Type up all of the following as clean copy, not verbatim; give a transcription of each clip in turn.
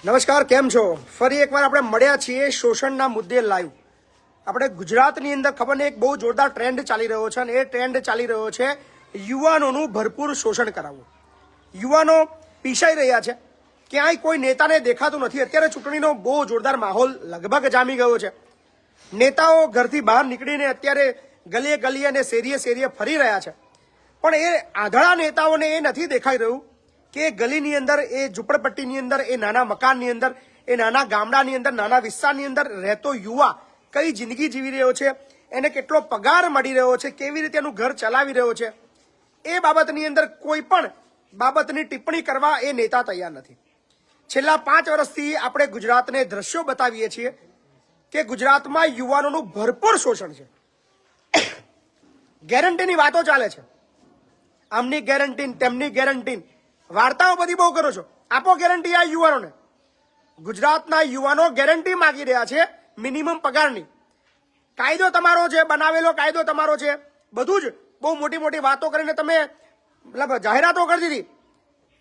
નમસ્કાર, કેમ છો? ફરી એકવાર આપણે મળ્યા છીએ શોષણના મુદ્દે લાઈવ. આપણે ગુજરાતની અંદર ખબર નહીં એક બહુ જોરદાર ટ્રેન્ડ ચાલી રહ્યો છે અને એ ટ્રેન્ડ ચાલી રહ્યો છે યુવાનોનું ભરપૂર શોષણ કરાવવું. યુવાનો પીસાઈ રહ્યા છે, ક્યાંય કોઈ નેતાને દેખાતું નથી. અત્યારે ચૂંટણીનો બહુ જોરદાર માહોલ લગભગ જામી ગયો છે. નેતાઓ ઘરથી બહાર નીકળીને અત્યારે ગલીએ ગલીએ અને શેરીએ શેરીએ ફરી રહ્યા છે, પણ એ આંધળા નેતાઓને એ નથી દેખાઈ રહ્યું કે ગલીની અંદર, એ ઝૂંપડપટ્ટીની અંદર, એ નાના મકાનની અંદર, એ નાના ગામડાની અંદર, નાના વિસ્તારની અંદર રહેતો યુવા કઈ જિંદગી જીવી રહ્યો છે, એને કેટલો પગાર મળી રહ્યો છે, કેવી રીતે એનું ઘર ચલાવી રહ્યો છે, એ બાબતની અંદર કોઈ પણ બાબતની ટિપ્પણી કરવા એ નેતા તૈયાર નથી. છેલ્લા 5 વર્ષથી આપણે ગુજરાતને દ્રશ્યો બતાવીએ છીએ કે ગુજરાતમાં યુવાનોનું ભરપૂર શોષણ છે. ગેરંટીની વાતો ચાલે છે, આમની ગેરંટી, તેમની ગેરંટી, વાર્તાઓ બધી બહુ કરો છો. આપો ગેરંટી આ યુવાનોને. ગુજરાતના યુવાનો ગેરંટી માંગી રહ્યા છે મિનિમમ પગારની. કાયદો તમારો છે, બનાવેલો કાયદો તમારો છે, બધું જ બહુ મોટી મોટી વાતો કરીને તમે મતલબ જાહેરાતો કરી દીધી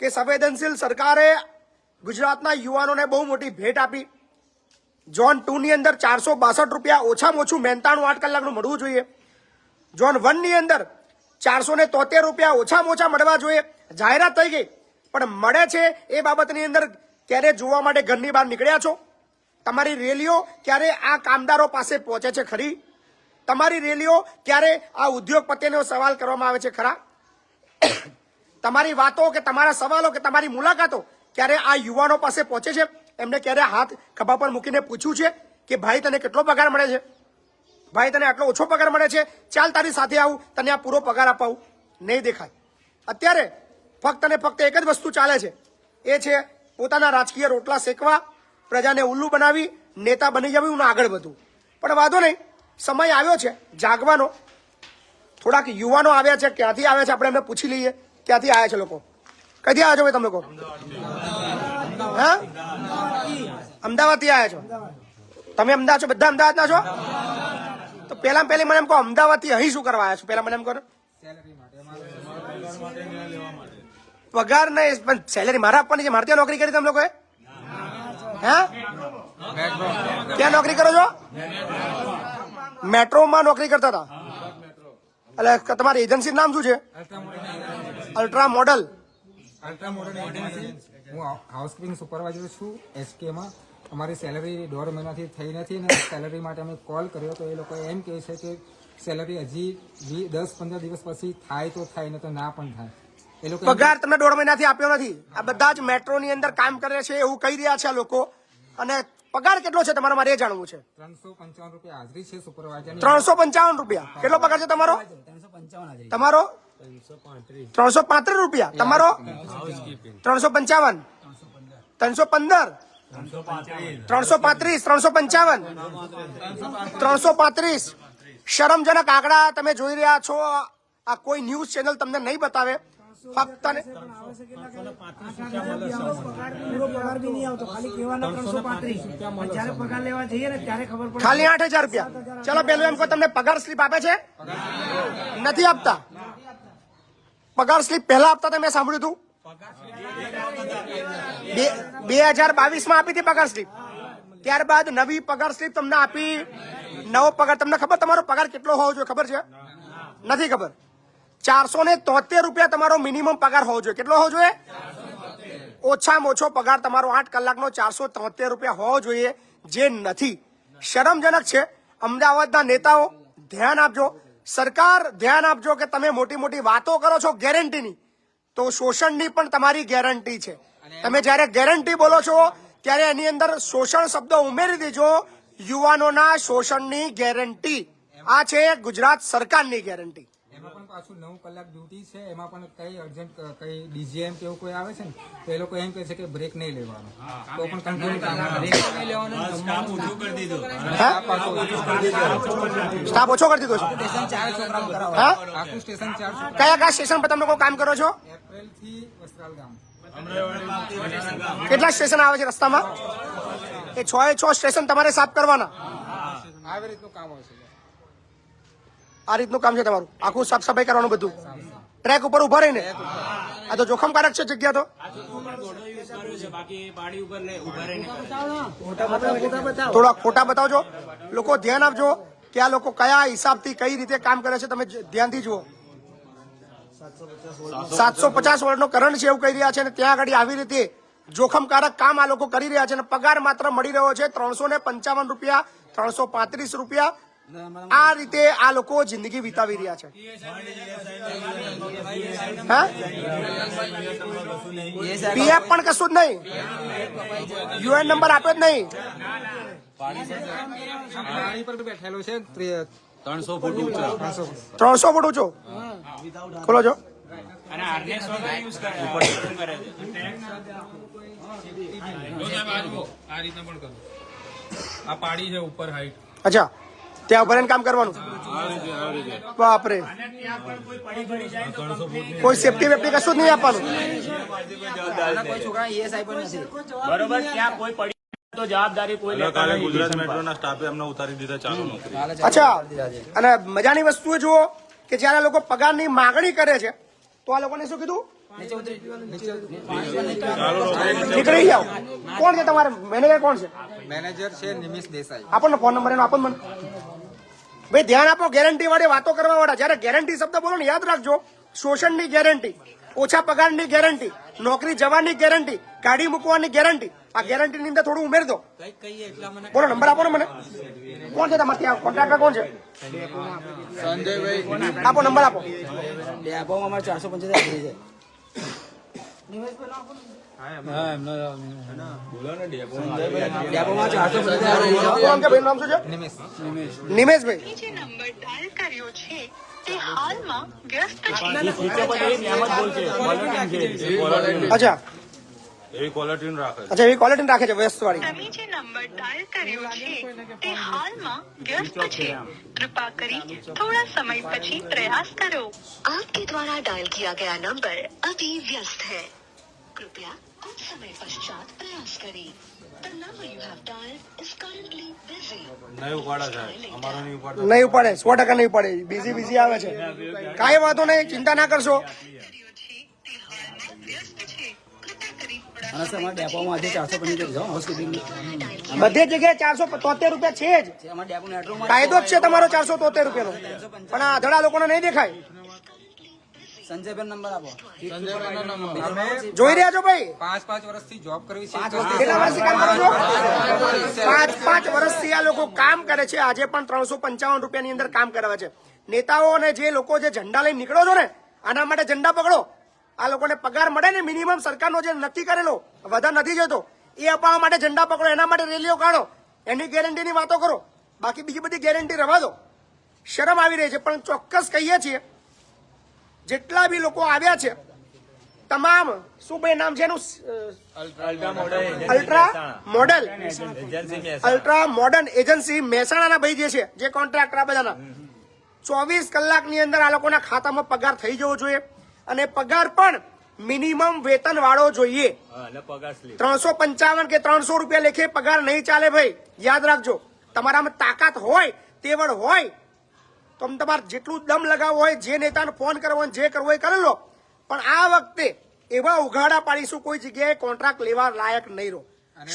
કે સંવેદનશીલ સરકારે ગુજરાતના યુવાનોને બહુ મોટી ભેટ આપી. ઝોન 2 ની અંદર 462 રૂપિયા ઓછામાં ઓછું 99 8 કલાકનું મળવું જોઈએ. ઝોન 1 ની અંદર 473 રૂપિયા ઓછામાં ઓછા મળવા જોઈએ. જાહેરાત થઈ ગઈ, પણ મળે છે એ બાબતની અંદર ક્યારે જોવા માટે ઘરની બહાર નીકળ્યા છો? તમારી રેલીઓ ક્યારે આ કામદારો પાસે પહોંચે છે ખરી? તમારી રેલીઓ ક્યારે આ ઉદ્યોગપતિનો સવાલ કરવામાં આવે છે ખરા? તમારી વાતો કે તમારા સવાલો કે તમારી મુલાકાતો ક્યારે આ યુવાનો પાસે પહોંચે છે? એમને ક્યારે હાથ ખભા પર મૂકીને પૂછ્યું છે કે ભાઈ તને કેટલો પગાર મળે છે? ભાઈ તને આટલો ઓછો પગાર મળે છે, ચાલ તારી સાથે આવું, તને આ પૂરો પગાર અપાવું? નહીં દેખાય. અત્યારે ફક્ત અને ફક્ત એક જ વસ્તુ ચાલે છે, એ છે પોતાના રાજકીય રોટલા શેકવા, પ્રજાને ઉલ્લુ બનાવી, નેતા બની જવું, આગળ વધવું. પણ વાંધો નહીં, સમય આવ્યો છે જાગવાનો. થોડાક યુવાનો આવ્યા છે, ક્યાંથી આવ્યા છે આપણે એમને પૂછી લઈએ. ક્યાંથી આવ્યા છે લોકો? કઈથી આવ્યા છો ભાઈ તમે કહો? હા, અમદાવાદથી આવ્યા છો? તમે અમદાવાદ છો? બધા અમદાવાદના છો? તો પહેલામાં પહેલી મને એમ કહો, અમદાવાદથી અહીં શું કરવા આવ્યા છો? પહેલા મને એમ કહો. પગાર નહીં, પણ સેલેરી મારા આપવાની છે. મારે ત્યાં નોકરી કરી તમે લોકોએ? હા, ક્યાં નોકરી કરો છો? મેટ્રોમાં નોકરી કરતા હતા. એટલે તમારી એજન્સી નામ શું છે? Ultra model. હું હાઉસકીપિંગ સુપરવાઇઝર છું એસકેમાં. અમારી સેલરી 1.5 મહિનાથી થઈ નથી ને સેલરી માટે અમે કોલ કર્યો તો એ લોકો એમ કહે છે કે સેલરી હજી 10-15 દિવસ પછી થાય તો થાય, ને તો ના પણ થાય. એ લોકો પગાર તમને 1.5 મહિનાથી આપ્યો નથી. આ બધા જ મેટ્રોની અંદર કામ કરે છે એવું કહી રહ્યા છે આ લોકો. અને પગાર કેટલો છે તમારે, મારે એ જાણવું છે. 355 રૂપિયા હાજરી છે સુપરવાઇઝર. 355 રૂપિયા. કેટલો પગાર છે તમારો? તમારો 335 રૂપિયા. તમારો 355, 315, 335, 355, 335. શરમજનક આંકડા તમે જોઈ રહ્યા છો. આ કોઈ ન્યૂઝ ચેનલ તમને નહીં બતાવે. ફક્ત ખાલી 8,000 રૂપિયા. ચલો પેલું એમ કહો, તમને પગાર સ્લીપ આપે છે? નથી આપતા. પગાર સ્લીપ પહેલા આપતા હતા, મેં સાંભળ્યું હતું. 2022માં આપી હતી પગાર સ્લીપ. ત્યારબાદ નવી પગાર સ્લીપ તમને આપી. નવો પગાર તમને ખબર તમારો પગાર કેટલો હોવો જોઈએ? ખબર છે? નથી ખબર. 473 રૂપિયા તમારો મિનિમમ પગાર હોવો જોઈએ. કેટલો હોવો જોઈએ? ઓછામાં ઓછો પગાર તમારો 8 કલાકનો 473 રૂપિયા હોવો જોઈએ, જે નથી. શરમજનક છે. અમદાવાદના નેતાઓ ધ્યાન આપજો, સરકાર ધ્યાન આપજો કે તમે મોટી મોટી વાતો કરો છો ગેરંટીની, તો શોષણની પણ તમારી ગેરંટી છે. તમે જયારે ગેરંટી બોલો છો ત્યારે એની અંદર શોષણ શબ્દ ઉમેરી દેજો. યુવાનોના શોષણની ગેરંટી આ છે ગુજરાત સરકારની ગેરંટી. એમાં પણ પાછું 9 કલાક ડ્યુટી છે. એમાં પણ કઈ અર્જન્ટ કઈ ડીજીએમ કે એવું કોઈ આવે છે ને તો એ લોકો એમ કહે છે કે બ્રેક નહીં લેવાનો, તો પણ કન્ટિન્યુ કામ સ્ટાફ ઓછો કરી દીધો છે. આખું સ્ટેશન 4 કયા સ્ટેશન પર તમે લોકો કામ કરો છો? એપ્રિલ થી વસ્ત્રાલ ગામ. કેટલા સ્ટેશન આવે છે રસ્તામાં? એ 6 સ્ટેશન તમારે સાફ કરવાના. આવી રીતનું કામ હોય છે. આ રીતનું કામ છે તમારું, આખું સાફ સફાઈ કરવાનું બધું ટ્રેક ઉપર ઉભા રહીને. આ તો જોખમકારક છે જગ્યા. તો થોડા ફોટા બતાવજો. લોકો ધ્યાન આપજો કે આ લોકો કયા હિસાબથી કઈ રીતે કામ કરે છે. તમે ધ્યાનથી જુઓ. 750 વર્ષનો કરંટ છે એવું કહી રહ્યા છે અને ત્યાં આગળ આવી રીતે જોખમકારક કામ આ લોકો કરી રહ્યા છે અને પગાર માત્ર મળી રહ્યો છે 355 રૂપિયા, 335 રૂપિયા. આ રીતે આ લોકો જિંદગી વિતાવી રહ્યા છે. હા, પીએફ પણ કશું જ નહીં, યુએન નંબર આપ્યો જ નહીં. પાણી પર બેઠેલો છે 300 ફૂટ ઊંચા 300 ફૂટ ઊંચો. ખોલો છો. અને હાર્નેસ વગર યુઝ કરે આ રીતના પણ કરો. આ પાડી છે ઉપર હાઈટ. અચ્છા, ત્યાં ઉભા રહીને કામ કરવાનું. બાપરે, કોઈ સેફટી વેફટી કશું જ નહીં આપવાનું. બરોબર, ત્યાં કોઈ પડી તો જવાબદારી કોઈ લેતા કાલે નથી. ગુજરાત મેટ્રોના સ્ટાફે અમને ઉતારી દીધા ચાલુ નોકરી. અચ્છા, અને મજાની વસ્તુ એ જુઓ કે જયારે લોકો પગારની માંગણી કરે છે તો આ લોકોને શું કીધું? નીકળી જાઓ. કોણ છે તમારે મેનેજર? કોણ છે મેનેજર? છે નિમિષ દેસાઈ. આપો ને ફોન નંબર એનો, આપો ને મને. ભાઈ ધ્યાન આપો, ગેરંટી વાળી વાતો કરવા વાળા. જયારે ગેરંટી શબ્દ બોલો ને યાદ રાખજો. શોષણની ગેરંટી, ઓછા પગારની ગેરંટી, નોકરી જવાની ગેરંટી, ગાડી મૂકવાની ગેરંટી. આ ગેરંટી ની અંદર થોડું ઉમેરી દો. બોલો, નંબર આપો ને મને. કોણ છે તમારે ત્યાં કોન્ટ્રાક્ટર? કોણ છે? સંજયભાઈ આપો નંબર, આપો. ડેપોમાં 475 છે. ડેપોમાં 475 નામ છે ભાઈ? નામ શું છે? નિમિષ. નિમેશભાઈ. જે નંબર ડાયલ કર્યો છે તે હાલમાં વ્યસ્ત છે. અચ્છા એવી ક્વોલિટી રાખે છે. અચ્છા, એવી ક્વોલિટી રાખે છે વ્યસ્ત વાળી. તમે જે નંબર ડાયલ કર્યો છે તે હાલમાં વ્યસ્ત છે. કૃપા કરી થોડા સમય પછી પ્રયાસ કરો. आपके द्वारा डायल किया गया नंबर अभी व्यस्त है. कृपया कुछ समय पश्चात प्रयास करें. The number you have dialed is currently busy. નહીં ઉપાડે સાહેબ, અમારો નહીં ઉપાડે. નહીં ઉપાડે, 100% નહીં ઉપાડે. બીઝી બીઝી આવે છે. કાંઈ વાંધો નહીં, ચિંતા ના કરશો. કર્યો છે તે હાલમાં વ્યસ્ત છે. કૃપા કરી થોડા અને સર અમારા ડેપોમાં આજે 475 છે હાઉસકીપિંગ. બધી જગ્યાએ 473 રૂપિયા છે જ. અમારા ડેપો મેટ્રોમાં કાયદો જ છે તમારો 473 રૂપિયાનો. પણ આ અધડા લોકોને નહીં દેખાય. સંજયભાઈ નંબર આપો. અમે જોઈ રહ્યા છો ભાઈ? 5 વર્ષથી જોબ કરવી છે. કેટલા વર્ષથી કામ કરો છો? 5 વર્ષથી આ લોકો કામ કરે છે. આજે પણ 355 રૂપિયાની અંદર કામ કરાવે છે. નેતાઓ અને જે લોકો જે ઝંડા લઈને નીકળો છો ને, આના માટે ઝંડા પકડો. આ લોકોને પગાર મળે ને મિનિમમ સરકારનો જે નક્કી કરેલો વધારે નથી જતો એ અપાવવા માટે ઝંડા પકડો. એના માટે રેલીઓ કાઢો, એની ગેરંટીની વાતો કરો. બાકી બીજી બધી ગેરંટી રવા દો. શરમ આવી રહી છે. પણ ચોક્કસ કહીએ છીએ જેટલા બી લોકો આવ્યા છે તમામ, શું ભાઈ નામ છે એનું? અલ્ટ્રા મોડર્ન એજન્સી મહેસાણાના ભાઈ જે છે, જે કોન્ટ્રાક્ટર આ બધાના 24 કલાકની અંદર આ લોકોના ખાતામાં પગાર થઈ જવો જોઈએ. અને પગાર પણ મિનિમમ વેતન વાળો જોઈએ. 355 કે 300 રૂપિયા લેખે પગાર નહીં ચાલે ભાઈ. યાદ રાખજો, તમારામાં તાકાત હોય, તેવડ હોય તો તમારે જેટલું દમ લગાવવો હોય, જે નેતાને ફોન કરવો હોય, જે કરવો હોય કરી લો. પણ આ વખતે એવા ઉઘાડા પાડીશું, કોઈ જગ્યાએ કોન્ટ્રાક્ટ લેવા લાયક નહીં રહો.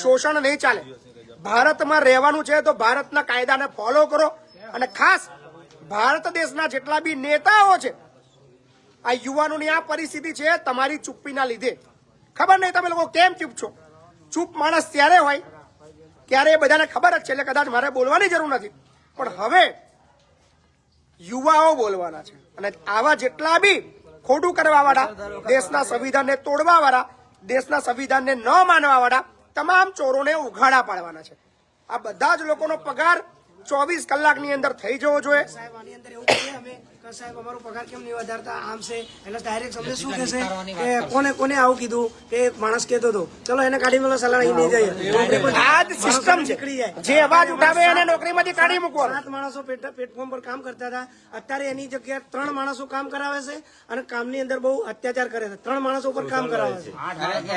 શોષણ નહીં ચાલે. ભારતમાં રહેવાનું છે તો ભારતના કાયદાને ફોલો કરો. અને ખાસ ભારત દેશના જેટલા બી નેતાઓ છે, આ યુવાનોની આ પરિસ્થિતિ છે તમારી ચૂપ્પીના લીધે. ખબર નહીં તમે લોકો કેમ ચૂપ છો. ચૂપ માણસ ત્યારે હોય ત્યારે બધાને ખબર જ છે, એટલે કદાચ મારે બોલવાની જરૂર નથી. પણ હવે યુવાઓ બોલવાના છે. અને આવા જેટલા બી ખોટું કરવા વાળા, દેશના સંવિધાનને તોડવા વાળા, દેશના સંવિધાનને ન માનવા વાળા તમામ ચોરોને ઉઘાડા પાડવાના છે. આ બધા જ લોકોનો પગાર 24 કલાકની અંદર થઈ જવો જોઈએ. સાહેબ આની અંદર એવું કહીએ અમે કે સાહેબ અમારો પગાર કેમ નહીં વધારતા, આમ છે. એટલે ડાયરેક્ટ અમને શું કહેશે કે કોને આવું કીધું કે એક માણસ કહેતો હતો, ચલો એને કાઢી મેલો, સલાહ અહીં નહીં જાય. આ જ સિસ્ટમ છે. જે અવાજ ઉઠાવે એને નોકરીમાંથી કાઢી મૂકવાનો. 7 માણસો પ્લેટફોર્મ પર કામ કરતા હતા. અત્યારે એની જગ્યાએ 3 માણસો કામ કરાવે છે અને કામની અંદર બહુ અત્યાચાર કરે છે. 3 માણસો પર કામ કરાવે છે.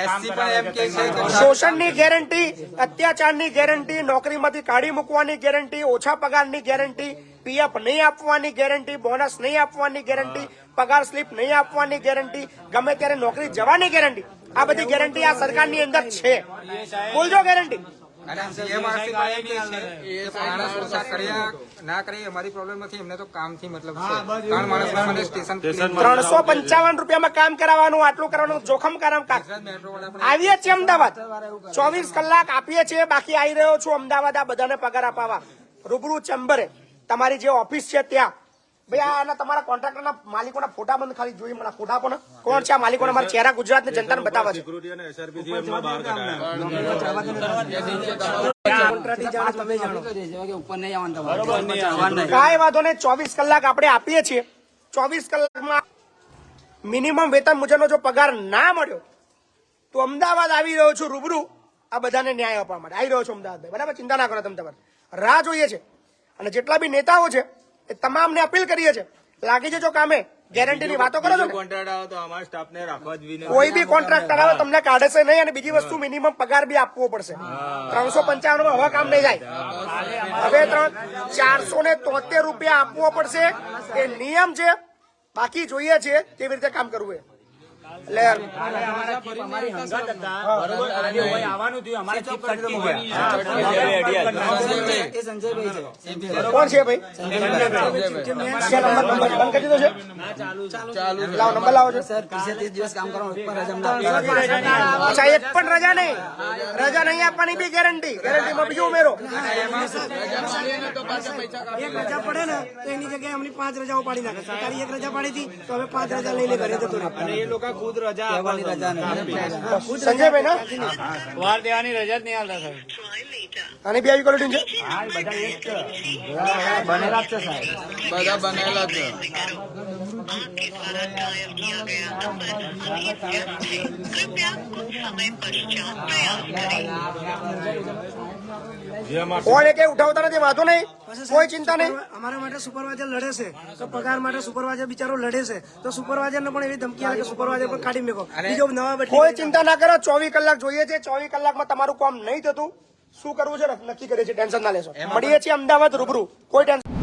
એસસી પણ એમ કે છે કે શોષણની ગેરંટી, અત્યાચારની ગેરંટી, નોકરીમાંથી કાઢી મૂકવાની ગેરંટી, ઓછા પગારની ગેરંટી, પીએફ નહીં આપવાની ગેરંટી, બોનસ નહીં આપવાની ગેરંટી, પગાર સ્લીપ નહીં આપવાની ગેરંટી, ગમે ત્યારે નોકરી જવાની ગેરંટી. આ બધી ગેરંટી આ સરકારની અંદર છે. બોલજો ગેરંટી. અને CM આરસી પાસે બી છે કે માણસ ઓછા કર્યા ના કરે અમારી પ્રોબ્લેમ નથી, એમને તો કામથી મતલબ છે. 3 માણસ મને સ્ટેશન 355 રૂપિયામાં કામ કરાવવાનું, આટલું કરવાનું, જોખમ કામ મેટ્રો વાળા આવીએ છીએ અમદાવાદ 24 કલાક આપીએ છીએ. બાકી આવી રહ્યો છું અમદાવાદ આ બધાને પગાર અપાવવા રૂબરૂ ચેમ્બરે તમારી જે ઓફિસ છે ત્યાં. ભાઈ આના તમારા કોન્ટ્રાક્ટરના માલિકોના ફોટા બંધ ખાલી જોઈએ મને ફોટા પણ કોણ છે આ માલિકોના મારા ચહેરા ગુજરાતની જનતાને બતાવવા છે. સિક્યુરિટી અને SRP થી એમને બહાર કઢાયા. કોન્ટ્રાક્ટી જાણો તમે જાણો. કે ઉપર નહીં આવવાનું કાંઈ વાંધો નહીં. 24 કલાક આપણે આપીએ છીએ. 24 કલાકમાં મિનિમમ વેતન મુજબનો જો પગાર ના મળ્યો તો અમદાવાદ આવી રહ્યો છું રૂબરૂ આ બધાને ન્યાય આપવા માટે આવી રહ્યો છું અમદાવાદ. બરાબર, ચિંતા ના કરો તમે. તમારે રાહ જોઈએ છે અને જેટલા બી નેતાઓ છે એ તમામને અપીલ કરીએ છીએ લાગી જજો કામે. ગેરંટીની વાતો કરો છો. કોન્ટ્રાક્ટ આવે તો અમારા સ્ટાફને રાખવા જ વિનંતી. કોઈ બી કોન્ટ્રાક્ટર આવે તમને કાઢે છે નહીં. અને બીજી વસ્તુ મિનિમમ પગાર બી આપવો પડશે. 355 માં હવે કામ નહીં થાય. હવે 473 રૂપિયા આપવો પડશે એ નિયમ છે. બાકી જોઈએ છે કેવી રીતે કામ કરવું. એટલે અમારી હંગાત હતા, બરોબર? આજે હોય આવવાનું થયું, અમારે ચીફ ફટકી ગયા. એ સંજયભાઈ છે. કોણ છે ભાઈ? નંબર બંધ કરી દીધો છે. લાવો નંબર લાવો છો. સર 30 દિવસ કામ કરવાનું ઉપર રજા અમને અચ્છા, એક પણ રજા નહીં. રજા નહીં આપવાની બી ગેરંટી. ગેરંટીમાં બીજું ઉમેરો. એક રજા પડે ને તો એની જગ્યાએ અમને 5 રજાઓ પાડી નાખે. સરકારી એક રજા પાડી હતી તો હવે 5 રજા લઈ લે ઘરે જતો રહે. કહેવાની રજા નહીં. સંજયભાઈ ના વાર દેવાની રજા જ નહીં આવતા સાહેબ. આની બી આવી ક્વોલિટી છે. બનેલા જ છે સાહેબ. બધા બનેલા છે. कृपया कुछ समय पश्चात प्रयास करें. કોણ એ કઈ ઉઠાવતા નથી. વાંધો નહીં, કોઈ ચિંતા નહીં. અમારા માટે સુપરવાઇઝર લડે છે તો પગાર માટે સુપરવાઇઝર બિચારો લડે છે તો સુપરવાઇઝર ને પણ એવી ધમકી આવે કે સુપરવાઇઝર પણ કાઢી મેકો. બીજો નવા બેઠી કોઈ ચિંતા ના કરો. 24 કલાક જોઈએ છે. 24 કલાકમાં તમારું કામ નહીં થતું શું કરવું છે નક્કી કરીએ છીએ. ટેન્શન ના લેશો. મળીએ છીએ અમદાવાદ રૂબરૂ. કોઈ ટેન્શન